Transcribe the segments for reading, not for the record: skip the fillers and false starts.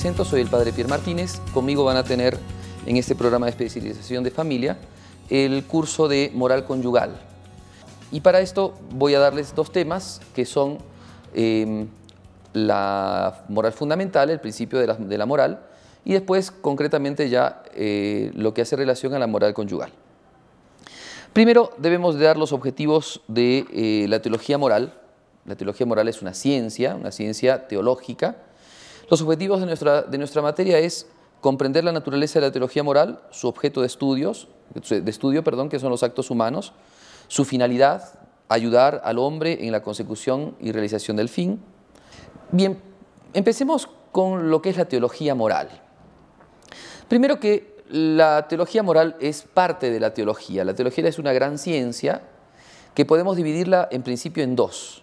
presento, soy el Padre Pierre Martínez. Conmigo van a tener en este programa de especialización de familia el curso de moral conyugal. Y para esto voy a darles dos temas que son la moral fundamental, el principio de la moral, y después concretamente ya lo que hace relación a la moral conyugal. Primero debemos de dar los objetivos de la teología moral. La teología moral es una ciencia teológica. Los objetivos de nuestra materia es comprender la naturaleza de la teología moral, su objeto de estudio, que son los actos humanos, su finalidad, ayudar al hombre en la consecución y realización del fin. Bien, empecemos con lo que es la teología moral. Primero que la teología moral es parte de la teología. La teología es una gran ciencia que podemos dividirla en principio en dos: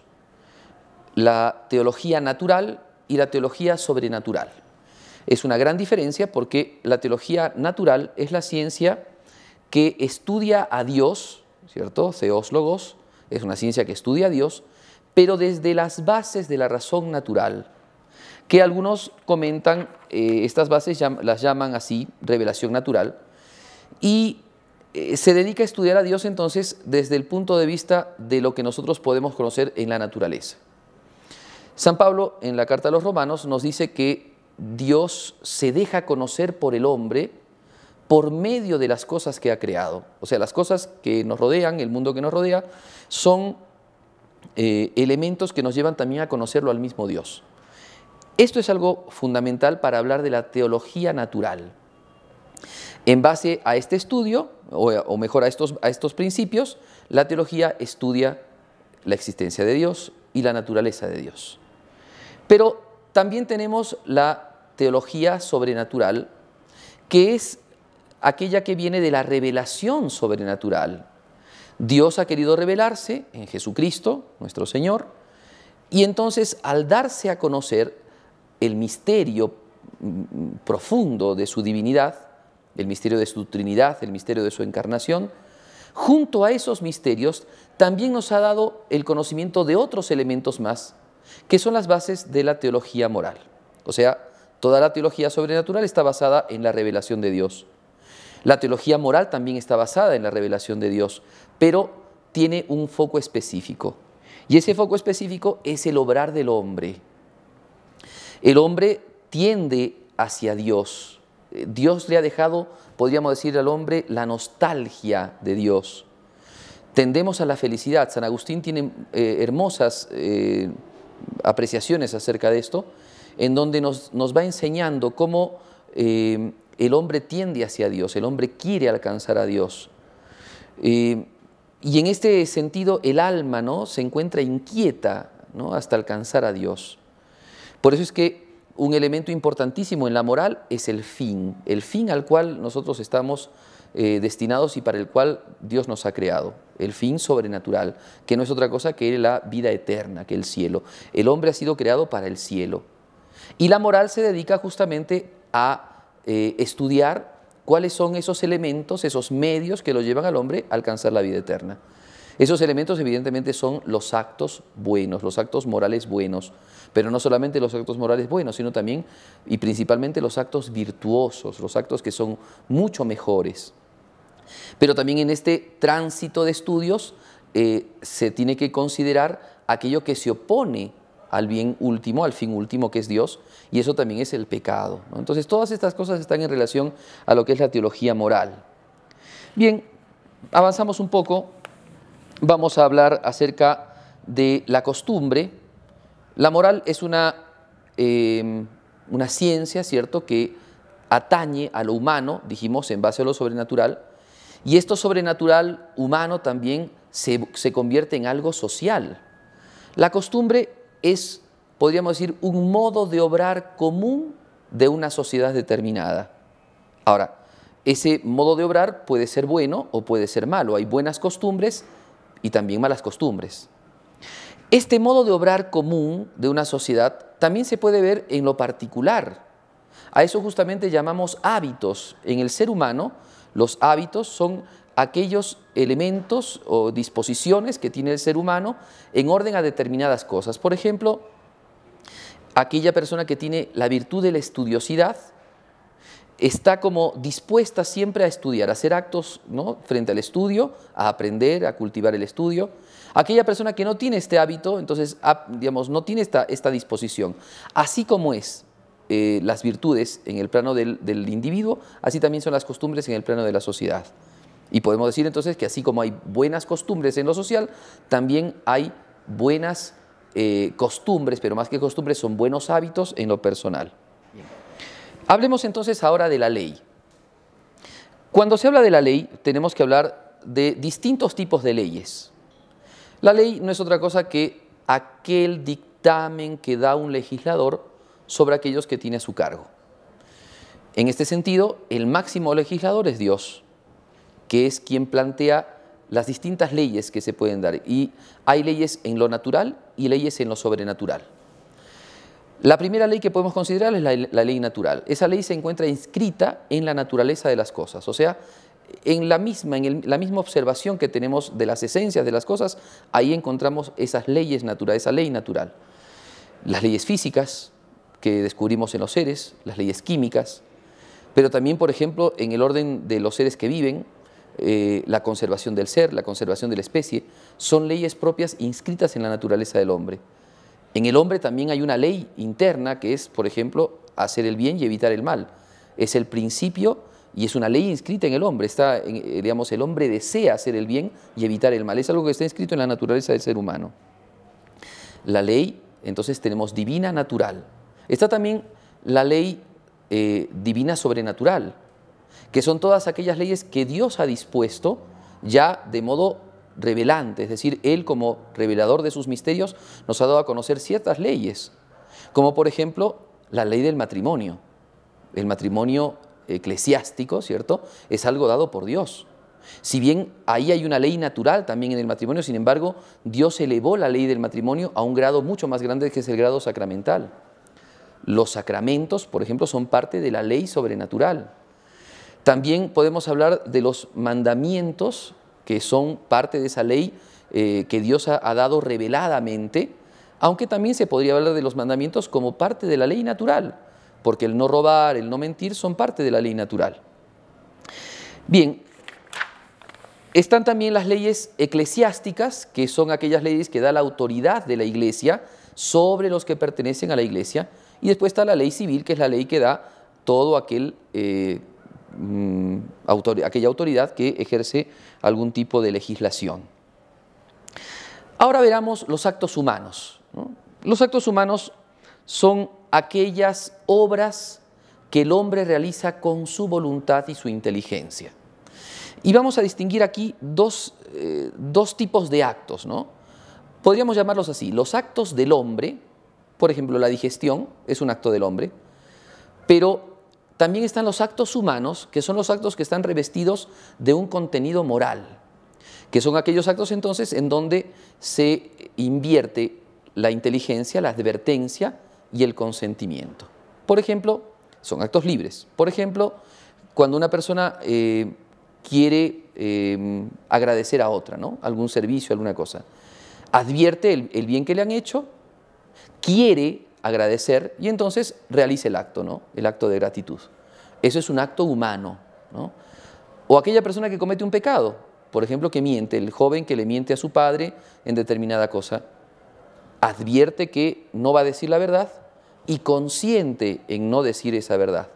la teología natural y la teología sobrenatural. Es una gran diferencia porque la teología natural es la ciencia que estudia a Dios, ¿cierto? Theos logos, es una ciencia que estudia a Dios, pero desde las bases de la razón natural, que algunos comentan, estas bases las llaman así, revelación natural, y se dedica a estudiar a Dios entonces desde el punto de vista de lo que nosotros podemos conocer en la naturaleza. San Pablo, en la carta a los Romanos, nos dice que Dios se deja conocer por el hombre por medio de las cosas que ha creado. O sea, las cosas que nos rodean, el mundo que nos rodea, son elementos que nos llevan también a conocerlo al mismo Dios. Esto es algo fundamental para hablar de la teología natural. En base a este estudio, o mejor a estos principios, la teología estudia la existencia de Dios y la naturaleza de Dios. Pero también tenemos la teología sobrenatural, que es aquella que viene de la revelación sobrenatural. Dios ha querido revelarse en Jesucristo, nuestro Señor, y entonces al darse a conocer el misterio profundo de su divinidad, el misterio de su Trinidad, el misterio de su encarnación, junto a esos misterios también nos ha dado el conocimiento de otros elementos más, que son las bases de la teología moral. O sea, toda la teología sobrenatural está basada en la revelación de Dios. La teología moral también está basada en la revelación de Dios, pero tiene un foco específico. Y ese foco específico es el obrar del hombre. El hombre tiende hacia Dios. Dios le ha dejado, podríamos decir al hombre, la nostalgia de Dios. Tendemos a la felicidad. San Agustín tiene hermosas apreciaciones acerca de esto, en donde nos va enseñando cómo el hombre tiende hacia Dios, el hombre quiere alcanzar a Dios. Y en este sentido el alma, ¿no?, se encuentra inquieta, ¿no?, hasta alcanzar a Dios. Por eso es que un elemento importantísimo en la moral es el fin al cual nosotros estamos destinados y para el cual Dios nos ha creado, el fin sobrenatural, que no es otra cosa que la vida eterna, que el cielo. El hombre ha sido creado para el cielo. Y la moral se dedica justamente a estudiar cuáles son esos elementos, esos medios que lo llevan al hombre a alcanzar la vida eterna. Esos elementos evidentemente son los actos buenos, los actos morales buenos, pero no solamente los actos morales buenos, sino también y principalmente los actos virtuosos, los actos que son mucho mejores. Pero también en este tránsito de estudios se tiene que considerar aquello que se opone al bien último, al fin último que es Dios, y eso también es el pecado, ¿no? Entonces todas estas cosas están en relación a lo que es la teología moral. Bien, avanzamos un poco, vamos a hablar acerca de la costumbre. La moral es una ciencia, ¿cierto?, que atañe a lo humano, dijimos, en base a lo sobrenatural, y esto sobrenatural humano también se convierte en algo social. La costumbre es, podríamos decir, un modo de obrar común de una sociedad determinada. Ahora, ese modo de obrar puede ser bueno o puede ser malo. Hay buenas costumbres y también malas costumbres. Este modo de obrar común de una sociedad también se puede ver en lo particular. A eso justamente llamamos hábitos. En el ser humano, los hábitos son aquellos elementos o disposiciones que tiene el ser humano en orden a determinadas cosas. Por ejemplo, aquella persona que tiene la virtud de la estudiosidad, está como dispuesta siempre a estudiar, a hacer actos, ¿no?, frente al estudio, a aprender, a cultivar el estudio. Aquella persona que no tiene este hábito, entonces, digamos, no tiene esta disposición. Así como es las virtudes en el plano del individuo, así también son las costumbres en el plano de la sociedad. Y podemos decir entonces que así como hay buenas costumbres en lo social, también hay buenas costumbres, pero más que costumbres son buenos hábitos en lo personal. Hablemos entonces ahora de la ley. Cuando se habla de la ley, tenemos que hablar de distintos tipos de leyes. La ley no es otra cosa que aquel dictamen que da un legislador sobre aquellos que tiene a su cargo. En este sentido, el máximo legislador es Dios, que es quien plantea las distintas leyes que se pueden dar. Y hay leyes en lo natural y leyes en lo sobrenatural. La primera ley que podemos considerar es la ley natural. Esa ley se encuentra inscrita en la naturaleza de las cosas, o sea, en la misma observación que tenemos de las esencias de las cosas, ahí encontramos esas leyes naturales, esa ley natural. Las leyes físicas que descubrimos en los seres, las leyes químicas, pero también, por ejemplo, en el orden de los seres que viven, la conservación del ser, la conservación de la especie, son leyes propias inscritas en la naturaleza del hombre. En el hombre también hay una ley interna que es, por ejemplo, hacer el bien y evitar el mal. Es el principio y es una ley inscrita en el hombre. Digamos, el hombre desea hacer el bien y evitar el mal. Es algo que está inscrito en la naturaleza del ser humano. La ley, entonces, tenemos divina natural. Está también la ley divina sobrenatural, que son todas aquellas leyes que Dios ha dispuesto ya de modo revelante, es decir, Él como revelador de sus misterios nos ha dado a conocer ciertas leyes, como por ejemplo la ley del matrimonio. El matrimonio eclesiástico, ¿cierto?, es algo dado por Dios. Si bien ahí hay una ley natural también en el matrimonio, sin embargo, Dios elevó la ley del matrimonio a un grado mucho más grande que es el grado sacramental. Los sacramentos, por ejemplo, son parte de la ley sobrenatural. También podemos hablar de los mandamientos, que son parte de esa ley que Dios ha dado reveladamente, aunque también se podría hablar de los mandamientos como parte de la ley natural, porque el no robar, el no mentir son parte de la ley natural. Bien, están también las leyes eclesiásticas, que son aquellas leyes que da la autoridad de la Iglesia sobre los que pertenecen a la Iglesia, y después está la ley civil, que es la ley que da todo aquella autoridad que ejerce algún tipo de legislación. Ahora veramos los actos humanos, ¿no? Los actos humanos son aquellas obras que el hombre realiza con su voluntad y su inteligencia. Y vamos a distinguir aquí dos tipos de actos, ¿no? Podríamos llamarlos así: los actos del hombre, por ejemplo, la digestión es un acto del hombre, pero también están los actos humanos, que son los actos que están revestidos de un contenido moral, que son aquellos actos entonces en donde se invierte la inteligencia, la advertencia y el consentimiento. Por ejemplo, son actos libres. Por ejemplo, cuando una persona quiere agradecer a otra, ¿no?, algún servicio, alguna cosa, advierte el bien que le han hecho, quiere agradecer y entonces realiza el acto, ¿no?, el acto de gratitud. Eso es un acto humano, ¿no? O aquella persona que comete un pecado, por ejemplo, que miente, el joven que le miente a su padre en determinada cosa, advierte que no va a decir la verdad y consiente en no decir esa verdad.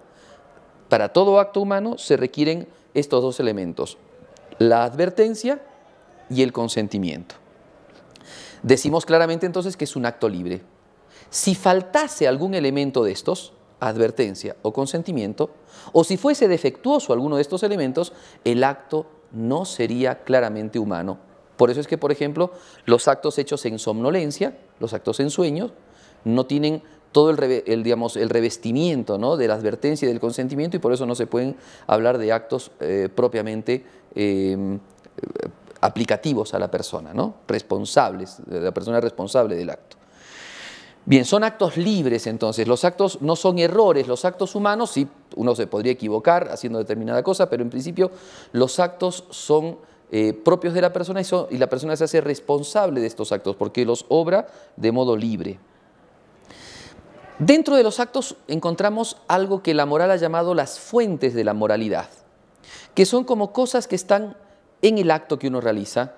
Para todo acto humano se requieren estos dos elementos: la advertencia y el consentimiento. Decimos claramente entonces que es un acto libre. Si faltase algún elemento de estos, advertencia o consentimiento, o si fuese defectuoso alguno de estos elementos, el acto no sería claramente humano. Por eso es que, por ejemplo, los actos hechos en somnolencia, los actos en sueños, no tienen todo el revestimiento, ¿no?, de la advertencia y del consentimiento, y por eso no se pueden hablar de actos propiamente aplicativos a la persona, ¿no?, responsables, la persona responsable del acto. Bien, son actos libres entonces, los actos no son errores, los actos humanos, sí, uno se podría equivocar haciendo determinada cosa, pero en principio los actos son propios de la persona y la persona se hace responsable de estos actos porque los obra de modo libre. Dentro de los actos encontramos algo que la moral ha llamado las fuentes de la moralidad, que son como cosas que están en el acto que uno realiza.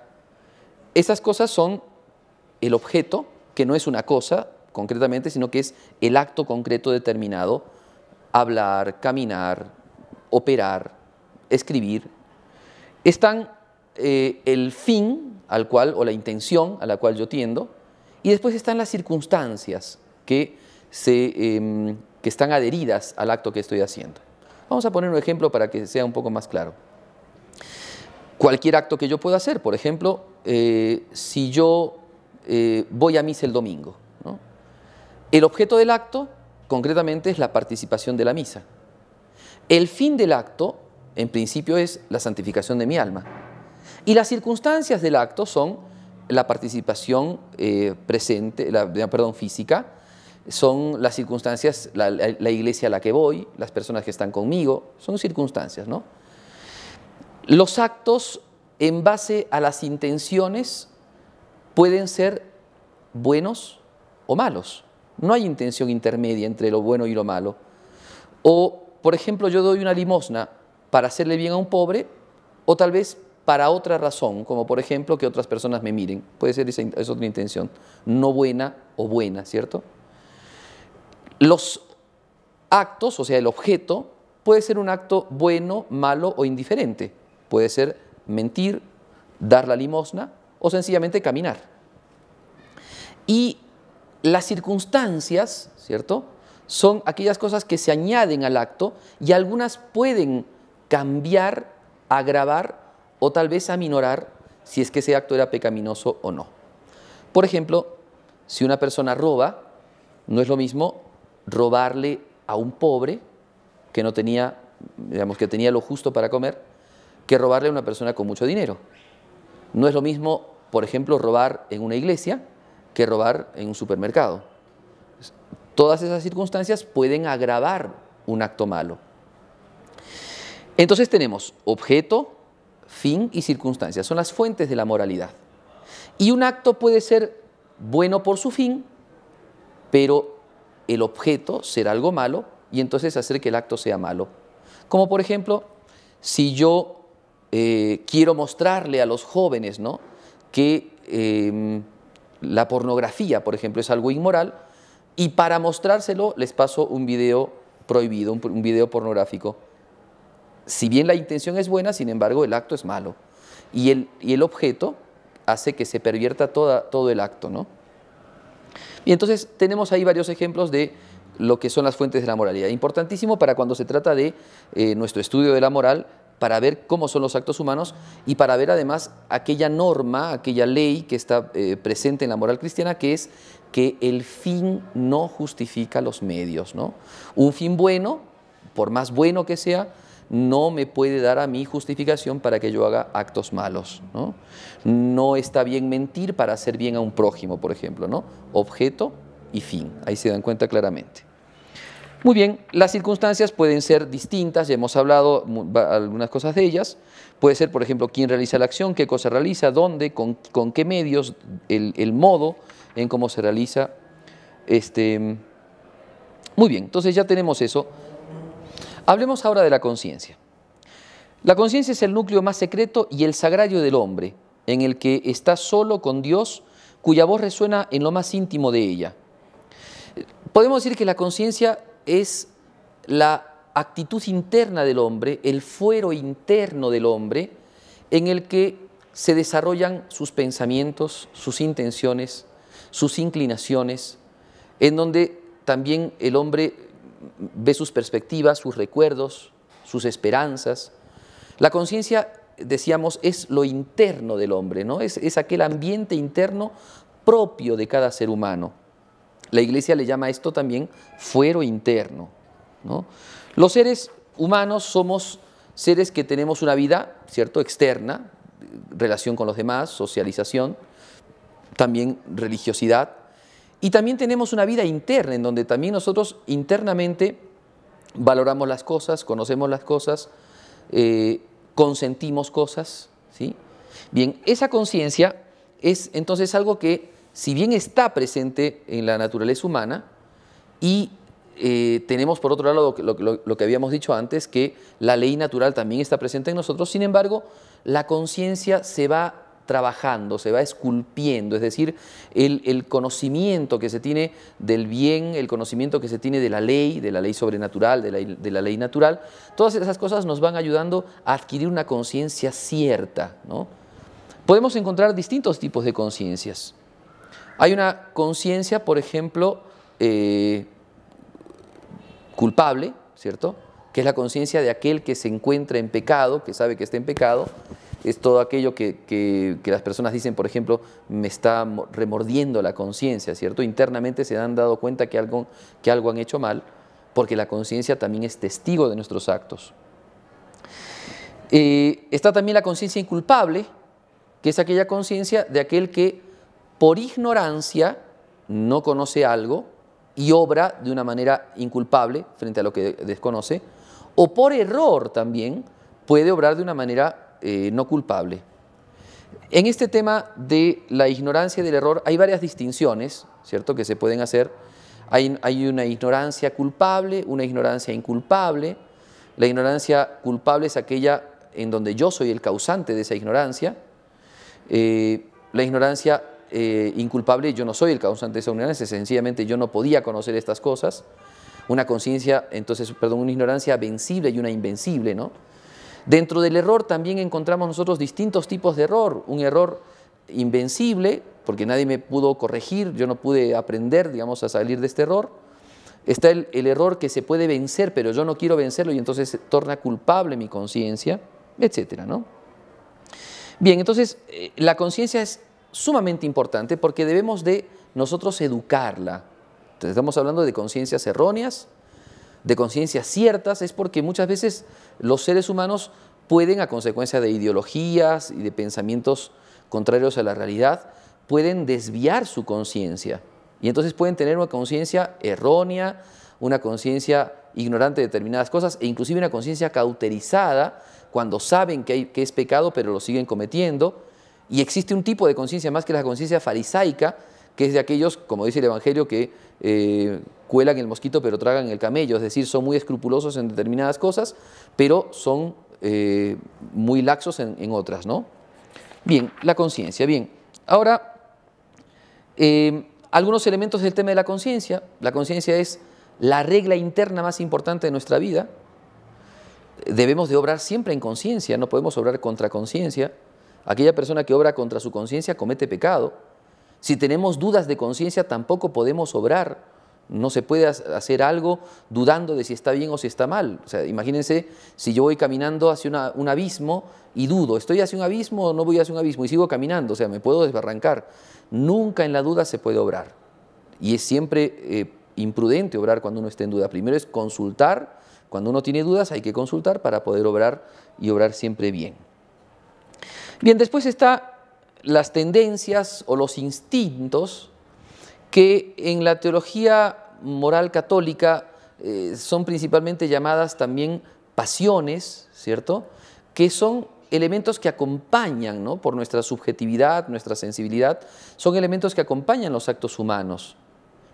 Esas cosas son el objeto, que no es una cosa concretamente, sino que es el acto concreto determinado: hablar, caminar, operar, escribir. Están el fin al cual, o la intención a la cual yo tiendo, y después están las circunstancias que están adheridas al acto que estoy haciendo. Vamos a poner un ejemplo para que sea un poco más claro. Cualquier acto que yo pueda hacer, por ejemplo, si yo voy a misa el domingo, ¿no? El objeto del acto, concretamente, es la participación de la misa. El fin del acto, en principio, es la santificación de mi alma. Y las circunstancias del acto son la participación física, son las circunstancias, la iglesia a la que voy, las personas que están conmigo, son circunstancias, ¿no? Los actos, en base a las intenciones, pueden ser buenos o malos. No hay intención intermedia entre lo bueno y lo malo. O, por ejemplo, yo doy una limosna para hacerle bien a un pobre, o tal vez para otra razón, como por ejemplo que otras personas me miren. Puede ser esa es otra intención, no buena o buena, ¿cierto? Los actos, o sea, el objeto, puede ser un acto bueno, malo o indiferente. Puede ser mentir, dar la limosna o sencillamente caminar. Y las circunstancias, ¿cierto?, son aquellas cosas que se añaden al acto y algunas pueden cambiar, agravar o tal vez aminorar si es que ese acto era pecaminoso o no. Por ejemplo, si una persona roba, no es lo mismo robarle a un pobre que no tenía, digamos, que tenía lo justo para comer, que robarle a una persona con mucho dinero. No es lo mismo, por ejemplo, robar en una iglesia que robar en un supermercado. Todas esas circunstancias pueden agravar un acto malo. Entonces tenemos objeto, fin y circunstancias. Son las fuentes de la moralidad. Y un acto puede ser bueno por su fin, pero el objeto será algo malo y entonces hacer que el acto sea malo. Como por ejemplo, si yo quiero mostrarle a los jóvenes, ¿no?, que la pornografía, por ejemplo, es algo inmoral, y para mostrárselo les paso un video prohibido, un video pornográfico. Si bien la intención es buena, sin embargo, el acto es malo. Y el objeto hace que se pervierta todo el acto, ¿no? Y entonces tenemos ahí varios ejemplos de lo que son las fuentes de la moralidad. Importantísimo para cuando se trata de nuestro estudio de la moral, para ver cómo son los actos humanos y para ver además aquella norma, aquella ley que está presente en la moral cristiana, que es que el fin no justifica los medios, ¿no? Un fin bueno, por más bueno que sea, no me puede dar a mí justificación para que yo haga actos malos, ¿no? No está bien mentir para hacer bien a un prójimo, por ejemplo, ¿no? Objeto y fin, ahí se dan cuenta claramente. Muy bien, las circunstancias pueden ser distintas, ya hemos hablado algunas cosas de ellas. Puede ser, por ejemplo, quién realiza la acción, qué cosa realiza, dónde, con qué medios, el modo en cómo se realiza. Muy bien, entonces ya tenemos eso. Hablemos ahora de la conciencia. La conciencia es el núcleo más secreto y el sagrario del hombre, en el que está solo con Dios, cuya voz resuena en lo más íntimo de ella. Podemos decir que la conciencia es la actitud interna del hombre, el fuero interno del hombre, en el que se desarrollan sus pensamientos, sus intenciones, sus inclinaciones, en donde también el hombre ve sus perspectivas, sus recuerdos, sus esperanzas. La conciencia, decíamos, es lo interno del hombre, ¿no? Es aquel ambiente interno propio de cada ser humano. La Iglesia le llama a esto también fuero interno, ¿no? Los seres humanos somos seres que tenemos una vida, ¿cierto?, externa, relación con los demás, socialización, también religiosidad, y también tenemos una vida interna en donde también nosotros internamente valoramos las cosas, conocemos las cosas, consentimos cosas, ¿sí? Bien, esa conciencia es entonces algo que, si bien está presente en la naturaleza humana, y tenemos por otro lado lo que habíamos dicho antes, que la ley natural también está presente en nosotros. Sin embargo, la conciencia se va trabajando, se va esculpiendo, es decir, el conocimiento que se tiene del bien, el conocimiento que se tiene de la ley sobrenatural, de la ley natural, todas esas cosas nos van ayudando a adquirir una conciencia cierta, ¿no? Podemos encontrar distintos tipos de conciencias. Hay una conciencia, por ejemplo, culpable, ¿cierto?, que es la conciencia de aquel que se encuentra en pecado, que sabe que está en pecado. Es todo aquello que las personas dicen, por ejemplo, me está remordiendo la conciencia, ¿cierto? Internamente se han dado cuenta que algo han hecho mal, porque la conciencia también es testigo de nuestros actos. Está también la conciencia inculpable, que es aquella conciencia de aquel que por ignorancia no conoce algo y obra de una manera inculpable frente a lo que desconoce, o por error también puede obrar de una manera no culpable. En este tema de la ignorancia y del error hay varias distinciones, ¿cierto?, que se pueden hacer. Hay una ignorancia culpable, una ignorancia inculpable. La ignorancia culpable es aquella en donde yo soy el causante de esa ignorancia. La ignorancia inculpable, yo no soy el causante de esa ignorancia, sencillamente yo no podía conocer estas cosas. Una conciencia, entonces, perdón, una ignorancia vencible y una invencible, ¿no? Dentro del error también encontramos nosotros distintos tipos de error. Un error invencible, porque nadie me pudo corregir, yo no pude aprender, digamos, a salir de este error. Está el error que se puede vencer, pero yo no quiero vencerlo y entonces se torna culpable mi conciencia, etcétera, ¿no? Bien, entonces la conciencia es sumamente importante porque debemos de nosotros educarla. Entonces, estamos hablando de conciencias erróneas, de conciencias ciertas, es porque muchas veces los seres humanos pueden, a consecuencia de ideologías y de pensamientos contrarios a la realidad, pueden desviar su conciencia y entonces pueden tener una conciencia errónea, una conciencia ignorante de determinadas cosas e inclusive una conciencia cauterizada cuando saben que es pecado pero lo siguen cometiendo. Y existe un tipo de conciencia más que la conciencia farisaica, que es de aquellos, como dice el Evangelio, que cuelan el mosquito pero tragan el camello, es decir, son muy escrupulosos en determinadas cosas, pero son muy laxos en otras, ¿no? Bien, la conciencia. Bien, ahora, algunos elementos del tema de la conciencia. La conciencia es la regla interna más importante de nuestra vida. Debemos de obrar siempre en conciencia, no podemos obrar contra conciencia. Aquella persona que obra contra su conciencia comete pecado. Si tenemos dudas de conciencia, tampoco podemos obrar. No se puede hacer algo dudando de si está bien o si está mal. O sea, imagínense si yo voy caminando hacia un abismo y dudo, ¿estoy hacia un abismo o no voy hacia un abismo? Y sigo caminando, o sea, me puedo desbarrancar. Nunca en la duda se puede obrar. Y es siempre imprudente obrar cuando uno está en duda. Primero es consultar. Cuando uno tiene dudas hay que consultar para poder obrar y obrar siempre bien. Bien, después está las tendencias o los instintos que en la teología moral católica son principalmente llamadas también pasiones, ¿cierto?, que son elementos que acompañan, ¿no?, por nuestra subjetividad, nuestra sensibilidad, son elementos que acompañan los actos humanos.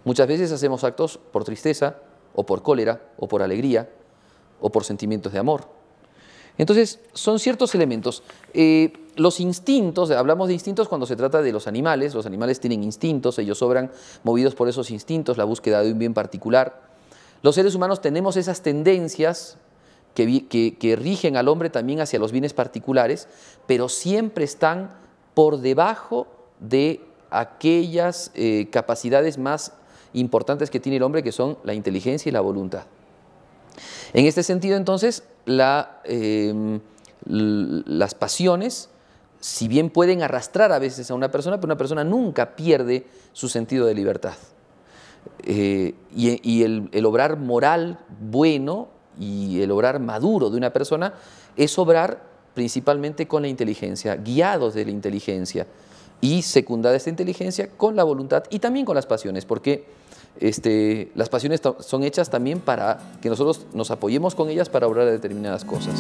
Muchas veces hacemos actos por tristeza, o por cólera, o por alegría, o por sentimientos de amor. Entonces, son ciertos elementos. Los instintos, hablamos de instintos cuando se trata de los animales tienen instintos, ellos obran movidos por esos instintos, la búsqueda de un bien particular. Los seres humanos tenemos esas tendencias que rigen al hombre también hacia los bienes particulares, pero siempre están por debajo de aquellas capacidades más importantes que tiene el hombre, que son la inteligencia y la voluntad. En este sentido, entonces, las pasiones, si bien pueden arrastrar a veces a una persona, pero una persona nunca pierde su sentido de libertad. Y el obrar moral bueno y el obrar maduro de una persona es obrar principalmente con la inteligencia, guiados de la inteligencia y secundada esta inteligencia con la voluntad y también con las pasiones, porque las pasiones son hechas también para que nosotros nos apoyemos con ellas para obrar determinadas cosas.